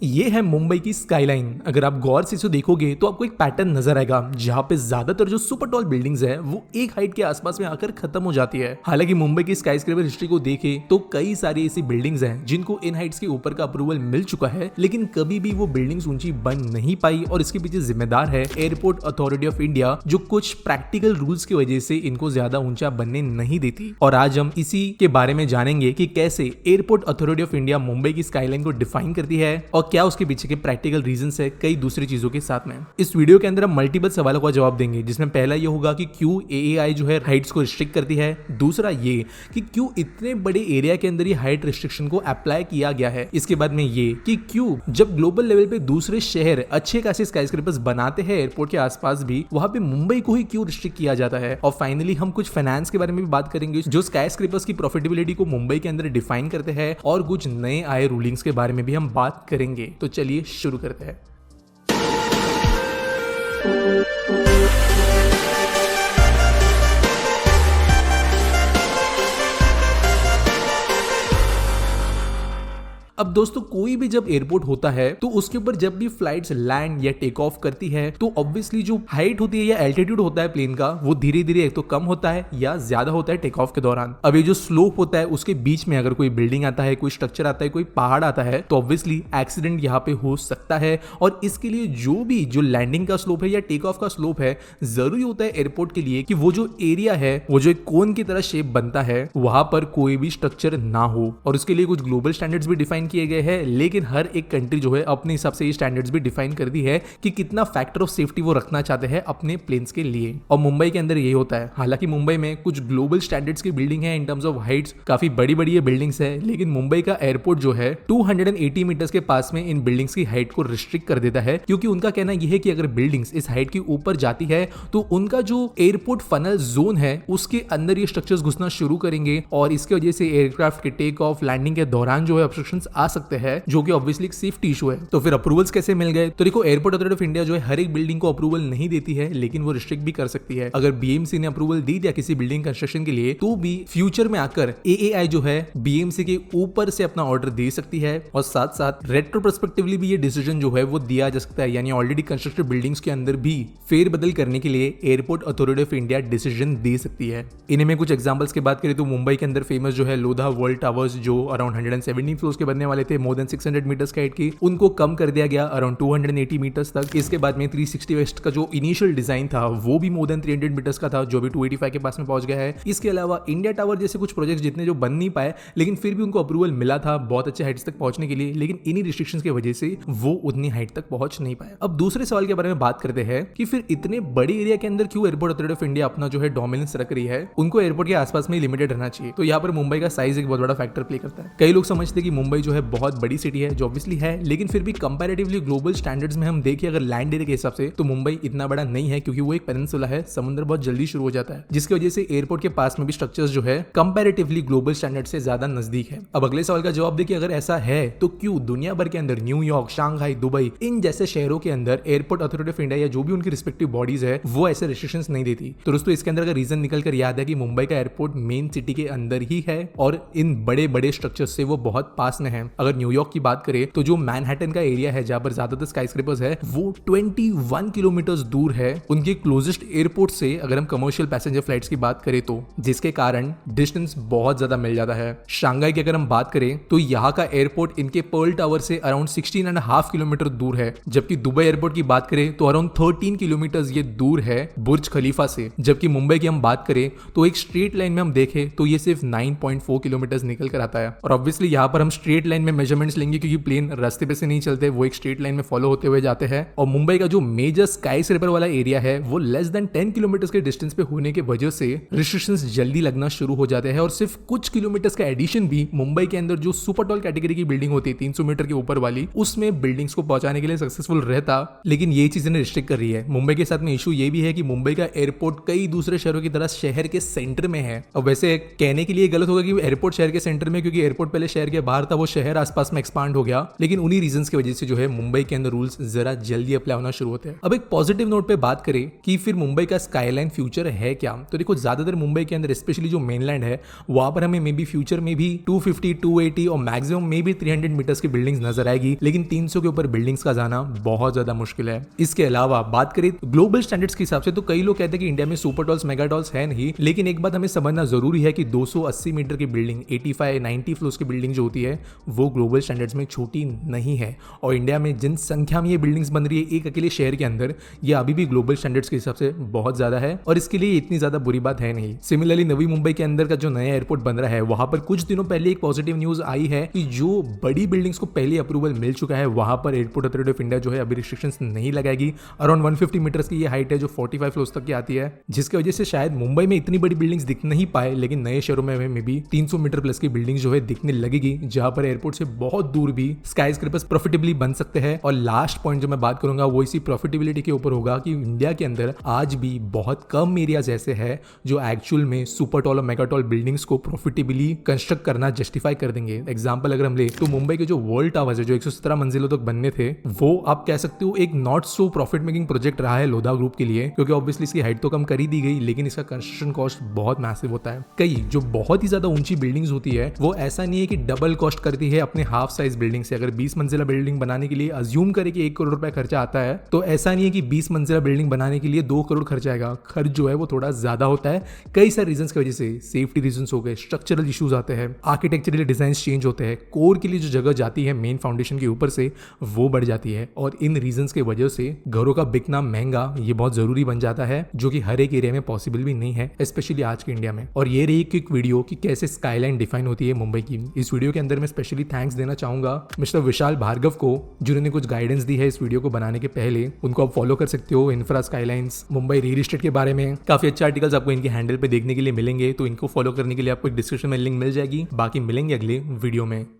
ये है मुंबई की स्काईलाइन। अगर आप गौर से इसे देखोगे तो आपको एक पैटर्न नजर आएगा जहाँ पे ज्यादातर जो सुपर टॉल बिल्डिंग्स है वो एक हाइट के आसपास में आकर खत्म हो जाती है। हालांकि मुंबई की स्काईस्क्रेपर हिस्ट्री को देखें तो कई सारी ऐसी बिल्डिंग्स हैं जिनको इन हाइट्स के ऊपर का अप्रूवल मिल चुका है, लेकिन कभी भी वो बिल्डिंग्स ऊंची बन नहीं पाई और इसके पीछे जिम्मेदार है एयरपोर्ट अथॉरिटी ऑफ इंडिया, जो कुछ प्रैक्टिकल रूल्स की वजह से इनको ज्यादा ऊंचा बनने नहीं देती। और आज हम इसी के बारे में जानेंगे कि कैसे airport authority of India Mumbai की स्काईलाइन को डिफाइन करती है और क्या उसके पीछे के प्रैक्टिकल रीजंस है कई दूसरी चीजों के साथ में। इस वीडियो के अंदर हम मल्टीपल सवालों का जवाब देंगे, जिसमें पहला ये होगा कि क्यों एएआई जो है हाइट्स को रिस्ट्रिक्ट करती है। दूसरा ये कि क्यों इतने बड़े एरिया के अंदर ये हाइट रिस्ट्रिक्शन को अप्लाई किया गया है। इसके बाद में ये कि क्यों जब ग्लोबल लेवल पे दूसरे शहर अच्छे खासे स्काईस्क्रेपर्स बनाते हैं एयरपोर्ट के आसपास भी, वहां पे मुंबई को ही क्यों रिस्ट्रिक्ट किया जाता है। और फाइनली हम कुछ फाइनेंस के बारे में भी बात करेंगे जो स्काईस्क्रेपर्स की प्रॉफिटेबिलिटी को मुंबई के अंदर डिफाइन करते हैं, और कुछ नए आए रूलिंग्स के बारे में भी हम बात करेंगे। तो चलिए शुरू करते हैं। अब दोस्तों, कोई भी जब एयरपोर्ट होता है तो उसके ऊपर जब भी फ्लाइट्स लैंड या टेक ऑफ करती है तो ऑब्वियसली जो हाइट होती है या एल्टीट्यूड होता है प्लेन का, वो धीरे धीरे एक तो कम होता है या ज्यादा होता है टेक ऑफ के दौरान। अब ये जो स्लोप होता है उसके बीच में अगर कोई बिल्डिंग आता है, कोई स्ट्रक्चर आता है, कोई पहाड़ आता है, तो ऑब्वियसली एक्सीडेंट यहाँ पे हो सकता है। और इसके लिए जो लैंडिंग का स्लोप है या टेक ऑफ का स्लोप है, जरूरी होता है एयरपोर्ट के लिए कि वो जो एरिया है, वो जो एक कोन की तरह शेप बनता है, वहां पर कोई भी स्ट्रक्चर ना हो। और उसके लिए कुछ ग्लोबल स्टैंडर्ड्स भी डिफाइन किए गए हैं, लेकिन हर एक कंट्री जो है अपने हिसाब से ये स्टैंडर्ड्स भी डिफाइन कर दी है कि कितना फैक्टर ऑफ सेफ्टी वो रखना चाहते हैं अपने प्लेन्स के लिए। और मुंबई के अंदर यही होता है। हालांकि मुंबई में कुछ ग्लोबल स्टैंडर्ड्स की बिल्डिंग है, इन टर्म्स ऑफ हाइट्स काफी बड़ी बड़ी ये बिल्डिंग्स है, लेकिन मुंबई का एयरपोर्ट जो है 280 मीटर्स के पास में इन बिल्डिंग्स की हाइट को रिस्ट्रिक्ट कर देता है, क्योंकि उनका कहना यह है कि अगर बिल्डिंग्स इस हाइट के ऊपर जाती है तो उनका जो एयरपोर्ट फनल जोन है उसके अंदर ये स्ट्रक्चर्स घुसना शुरू करेंगे, और इसकी वजह से एयरक्राफ्ट के टेक ऑफ लैंडिंग के दौरान जो है ऑब्स्ट्रक्शंस आ सकते हैं, जो कि ऑब्वियसली एक सेफ्टी इशू है। तो फिर अप्रूवल्स कैसे मिल गए? तो देखो, एयरपोर्ट अथॉरिटी ऑफ इंडिया जो है हर एक बिल्डिंग को अप्रूवल नहीं देती है, लेकिन वो रिस्ट्रिक्ट भी कर सकती है। अगर बीएमसी ने अप्रूवल दी दिया किसी बिल्डिंग कंस्ट्रक्शन के लिए, तो भी फ्यूचर में आकर एएआई जो है बीएमसी के ऊपर से अपना ऑर्डर दे सकती है, और साथ साथ रेट्रोस्पेक्टिवली भी ये डिसीजन जो है वो दिया जा सकता है। यानी ऑलरेडी कंस्ट्रक्टेड बिल्डिंग्स के अंदर भी फेरबदल करने के लिए airport authority of India decision दे सकती है। इन्हीं में कुछ एग्जांपल्स की बात करें तो मुंबई के अंदर फेमस जो है लोधा वर्ल्ड टावर्स, जो अराउंड 117 फ्लोर्स के बनने वाले थे, मोर देन 600 मीटर्स की हाइट की, उनको कम कर दिया गया अराउंड 280 मीटर्स तक। इसके बाद में 360 वेस्ट का जो इनिशियल डिजाइन था वो भी मोर देन 300 मीटर्स का था, जो भी 285 के पास में पहुंच गया है। इसके अलावा इंडिया टावर जैसे कुछ प्रोजेक्ट्स जितने जो बन नहीं पाए, लेकिन फिर भी उनको अप्रूवल मिला था बहुत अच्छे हाइट्स तक पहुंचने के लिए, लेकिन इन्हीं रिस्ट्रिक्शंस की वजह से वो उतनी हाइट तक पहुंच नहीं पाए। अब दूसरे सवाल के बारे में बात करते हैं कि फिर इतने बड़े एरिया के अंदर क्यों एयरपोर्ट अथॉरिटी ऑफ इंडिया अपना जो है डोमिनेंस रख रही है। उनको एयरपोर्ट के आसपास में लिमिटेड रहना चाहिए। तो यहाँ पर मुंबई का साइज एक बहुत बड़ा फैक्टर प्ले करता है। कई लोग समझते हैं कि मुंबई जो है बहुत बड़ी सिटी है, जो ऑब्वियसली है, लेकिन फिर भी कंपैरेटिवली ग्लोबल स्टैंडर्ड्स में हम देखें अगर लैंड एरिया के हिसाब से, तो मुंबई इतना बड़ा नहीं है, क्योंकि वो एक पेनिनसुला है, समुद्र बहुत जल्दी शुरू हो जाता है, जिसकी वजह से एयरपोर्ट के पास में भी स्ट्रक्चर्स जो है कंपैरेटिवली ग्लोबल स्टैंडर्ड से ज्यादा नजदीक है। अब अगले सवाल का जवाब देखिए, अगर ऐसा है तो क्यों दुनिया भर के अंदर न्यूयॉर्क, शांघाई, दुबई, इन जैसे शहरों के अंदर एयरपोर्ट अथॉरिटी ऑफ इंडिया या जो भी उनकी रिस्पेक्टिव बॉडीज है वो ऐसे रिस्ट्रिक्शंस नहीं देती। तो दोस्तों, इसके अंदर का रीजन निकल कर याद है कि मुंबई का एयरपोर्ट मेन सिटी के अंदर ही है और इन बड़े बड़े स्ट्रक्चर्स से वो बहुत पास में है। अगर न्यूयॉर्क की बात करें तो जो मैनहट्टन का एरिया है जहां पर ज्यादातर स्काईस्क्रेपर्स है, वो 21 किलोमीटर दूर है उनके क्लोजेस्ट एयरपोर्ट से, अगर हम कमर्शियल पैसेंजर फ्लाइट्स की बात करें तो, जिसके कारण डिस्टेंस बहुत ज्यादा मिल जाता है। शांघाई की अगर हम बात करें तो यहाँ का एयरपोर्ट इनके पर्ल टावर से अराउंड 16.5 किलोमीटर दूर है, जबकि दुबई एयरपोर्ट की बात करें तो अराउंड 13 किलोमीटर ये दूर है बुर्ज खलीफा से। जबकि मुंबई की हम बात करें तो एक स्ट्रेट लाइन में हम देखें तो ये सिर्फ 9.4 किलोमीटर निकल कर आता है। और ऑब्वियसली यहाँ पर हम स्ट्रेट लाइन में मेजरमेंट्स लेंगे, क्योंकि प्लेन रास्ते पे से नहीं चलते, वो एक स्ट्रेट लाइन में फॉलो होते हुए जाते हैं। और मुंबई का जो मेजर स्काईस्क्रेपर वाला एरिया है वो लेस देन 10 किलोमीटर के डिस्टेंस पे होने के वजह से रिस्ट्रिक्शंस जल्दी लगना शुरू हो जाते हैं। और सिर्फ कुछ किलोमीटर्स का एडिशन भी मुंबई के अंदर जो सुपर टॉल कैटेगरी की बिल्डिंग होती है 300 मीटर के ऊपर वाली, उसमें बिल्डिंग्स को पहुंचाने के लिए सक्सेसफुल रहता, लेकिन ये चीजें रिस्ट्रिक्ट कर रही है। मुंबई के साथ में इशू ये भी है कि मुंबई का एयरपोर्ट कई दूसरे शहरों की तरह शहर के सेंटर में है। और वैसे कहने के लिए गलत होगा कि एयरपोर्ट शहर के सेंटर में, क्योंकि एयरपोर्ट पहले शहर के बाहर था, वो शहर शहर आसपास में एक्सपांड हो गया, लेकिन उन्हीं रीजंस की वजह से जो है मुंबई के अंदर रूल्स जरा जल्दी अप्लाई होना शुरू होते हैं। अब एक पॉजिटिव नोट पे बात करें कि फिर मुंबई का स्काईलाइन फ्यूचर है क्या, तो देखो ज्यादातर मुंबई के अंदर स्पेशली जो मेनलैंड है वहां पर हमें मे बी फ्यूचर में भी 250, 280 और मैक्सिमम मे बी 300 मीटर्स की बिल्डिंग्स नजर आएगी, लेकिन 300 के ऊपर बिल्डिंग्स का जाना बहुत ज्यादा मुश्किल है। इसके अलावा बात करें ग्लोबल स्टैंडर्ड्स के हिसाब से तो कई लोग कहते हैं कि इंडिया में सुपर टॉल्स मेगा टॉल्स है नहीं, लेकिन एक बात हमें समझना जरूरी है कि 280 मीटर की बिल्डिंग 85, 90 फ्लोर्स की बिल्डिंग जो होती है वो ग्लोबल स्टैंडर्ड्स में छोटी नहीं है। और इंडिया में जिन संख्या में ये बिल्डिंग्स बन रही है एक अकेले शहर के अंदर, ये अभी भी ग्लोबल स्टैंडर्ड्स के हिसाब से बहुत ज्यादा है और इसके लिए इतनी ज्यादा बुरी बात है नहीं। सिमिलरली नवी मुंबई के अंदर का जो नया एयरपोर्ट बन रहा है वहां पर कुछ दिनों पहले एक पॉजिटिव न्यूज आई है कि जो बड़ी बिल्डिंग्स को पहले अप्रूवल मिल चुका है वहां पर एयरपोर्ट अथॉरिटी ऑफ इंडिया जो है अभी रिस्ट्रिक्शंस नहीं लगाएगी। अराउंड 150 मीटर्स की ये हाइट है जो 45 फ्लोर्स तक की आती है, जिसकी वजह से शायद मुंबई में इतनी बड़ी बिल्डिंग्स दिख नहीं पाए, लेकिन नए शहरों में हमें भी 300 मीटर प्लस की बिल्डिंग जो है दिखने लगेगी, जहां पर एयरपोर्ट से बहुत दूर भी स्काई स्क्रैपर्स प्रॉफिटेबली बन सकते हैं। और लास्ट पॉइंट जो मैं बात करूंगा वो इसी प्रॉफिटेबिलिटी के ऊपर होगा कि इंडिया के अंदर आज भी बहुत कम एरियाज ऐसे हैं जो एक्चुअल में सुपर टॉल और मेगा टॉल बिल्डिंग्स को प्रॉफिटेबली कंस्ट्रक्ट करना जस्टिफाई कर देंगे। एग्जांपल अगर हम ले तो मुंबई के जो वर्ल्ड टावर्स है जो 117 मंजिलों तक बनने थे, वो आप कह सकते हो एक not so profit making project रहा है लोधा ग्रुप के लिए, क्योंकि ऑब्वियसली इसकी हाइट तो कम कर ही दी गई, लेकिन इसका कंस्ट्रक्शन कॉस्ट बहुत मैसिव होता है। कई जो बहुत ही ज्यादा ऊंची बिल्डिंग्स होती है वो ऐसा नहीं है कि डबल कॉस्ट करती है अपने हाफ साइज बिल्डिंग से। अगर 20 मंजिला बिल्डिंग बनाने के लिए अज्यूम करे कि 1 करोड़ रुपए खर्चा आता है, तो ऐसा नहीं है कि 20 मंजिला बिल्डिंग बनाने के लिए 2 करोड़ खर्च आएगा। खर्च जो है वो थोड़ा ज्यादा होता है कई सारे रीजंस की वजह से। सेफ्टी रीजंस हो गए, स्ट्रक्चरल इश्यूज आते हैं, आर्किटेक्चरल डिजाइन चेंज होते हैं, कोर के लिए जो जगह जाती है मेन फाउंडेशन के ऊपर से वो बढ़ जाती है, और इन रीजंस की वजह से घरों का बिकना महंगा ये बहुत जरूरी बन जाता है, जो कि हर एक एरिया में पॉसिबल भी नहीं है, स्पेशली आज के इंडिया में। और ये रही क्विक वीडियो कि कैसे स्काईलाइन डिफाइन होती है मुंबई की। इस वीडियो के अंदर मैं स्पेशली थैंक्स देना चाहूंगा मिस्टर विशाल भार्गव को, जिन्होंने कुछ गाइडेंस दी है इस वीडियो को बनाने के पहले। उनको आप फॉलो कर सकते हो infra skylines Mumbai real estate के बारे में। काफी अच्छे आर्टिकल्स आपको इनके हैंडल पे देखने के लिए मिलेंगे, तो इनको फॉलो करने के लिए आपको एक डिस्क्रिप्शन में लिंक मिल जाएगी। बाकी मिलेंगे अगले वीडियो में।